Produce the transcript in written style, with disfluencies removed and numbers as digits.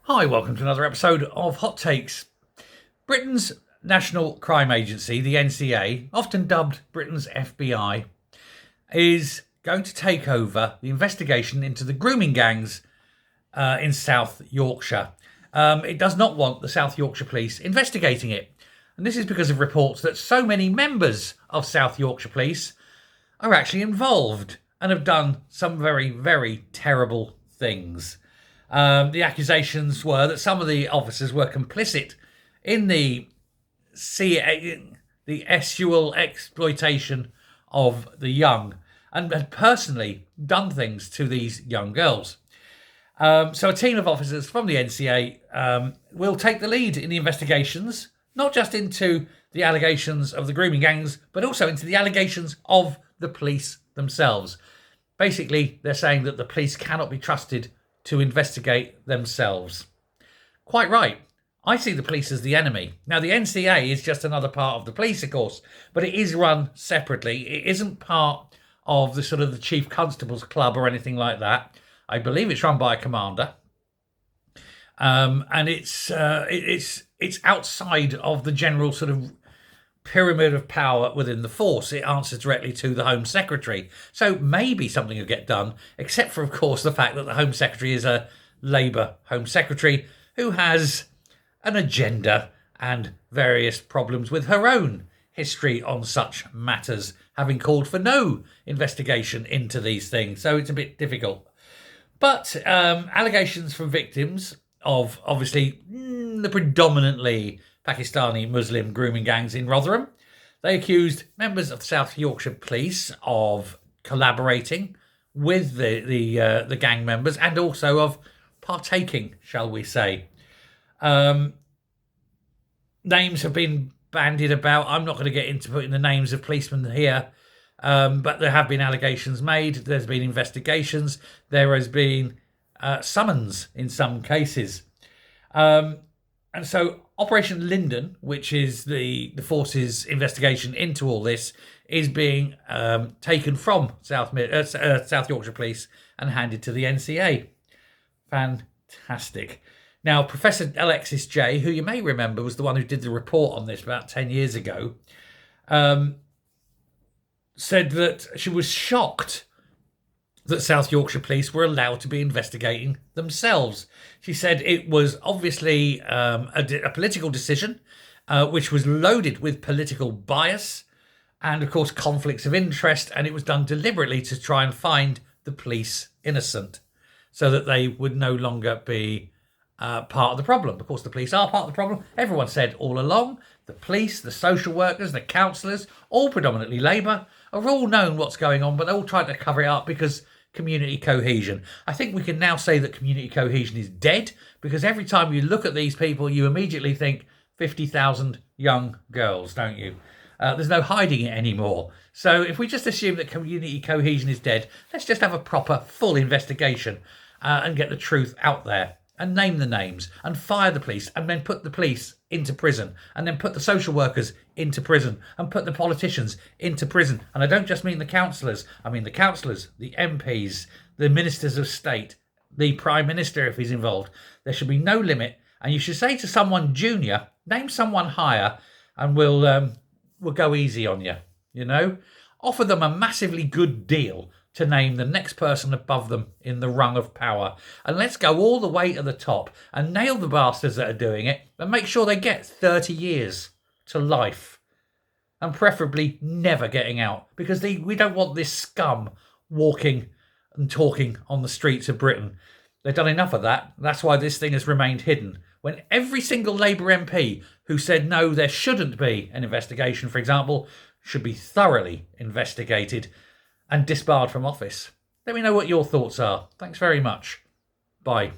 Hi, welcome to another episode of Hot Takes. Britain's National Crime Agency, the NCA, often dubbed Britain's FBI, is going to take over the investigation into the grooming gangs in South Yorkshire. It does not want the South Yorkshire Police investigating it. And this is because of reports that so many members of South Yorkshire Police are actually involved and have done some very, very terrible things. The accusations were that some of the officers were complicit in the sexual exploitation of the young and had personally done things to these young girls. So a team of officers from the NCA will take the lead in the investigations, not just into the allegations of the grooming gangs, but also into the allegations of the police themselves. Basically, they're saying that the police cannot be trusted to investigate themselves. Quite right. I see the police as the enemy. Now, the NCA is just another part of the police, of course, but it is run separately. It isn't part of the sort of the Chief Constable's Club or anything like that. I believe it's run by a commander, and it's outside of the general sort of pyramid of power within the force. It answers directly to the Home Secretary. So maybe something will get done, except for, of course, the fact that the Home Secretary is a Labour Home Secretary who has an agenda and various problems with her own history on such matters, having called for no investigation into these things. So it's a bit difficult. But allegations from victims of, obviously, the predominantly Pakistani Muslim grooming gangs in Rotherham. They accused members of the South Yorkshire Police of collaborating with the gang members and also of partaking, shall we say. Names have been bandied about. I'm not going to get into putting the names of policemen here, but there have been allegations made. There's been investigations. There has been summons in some cases. And so Operation Linden, which is the force's investigation into all this, is being taken from South Yorkshire Police and handed to the NCA. Fantastic. Now, Professor Alexis J, who you may remember was the one who did the report on this about 10 years ago, said that she was shocked that South Yorkshire Police were allowed to be investigating themselves. She said it was obviously a political decision, which was loaded with political bias and, of course, conflicts of interest, and it was done deliberately to try and find the police innocent so that they would no longer be part of the problem. Of course, the police are part of the problem. Everyone said all along, the police, the social workers, the councillors, all predominantly Labour, are all known what's going on, but they're all trying to cover it up because community cohesion. I think we can now say that community cohesion is dead because every time you look at these people, you immediately think 50,000 young girls, don't you? There's no hiding it anymore. So if we just assume that community cohesion is dead, let's just have a proper, full investigation and get the truth out there. And name the names and fire the police and then put the police into prison and then put the social workers into prison and put the politicians into prison. And I don't just mean the councillors. I mean the councillors, the MPs, the ministers of state, the Prime Minister if he's involved. There should be no limit. And you should say to someone junior, name someone higher and we'll go easy on you, you know. Offer them a massively good deal to name the next person above them in the rung of power. And let's go all the way to the top and nail the bastards that are doing it and make sure they get 30 years to life. And preferably never getting out because we don't want this scum walking and talking on the streets of Britain. They've done enough of that. That's why this thing has remained hidden. When every single Labour MP who said no, there shouldn't be an investigation, for example, should be thoroughly investigated and disbarred from office. Let me know what your thoughts are. Thanks very much. Bye.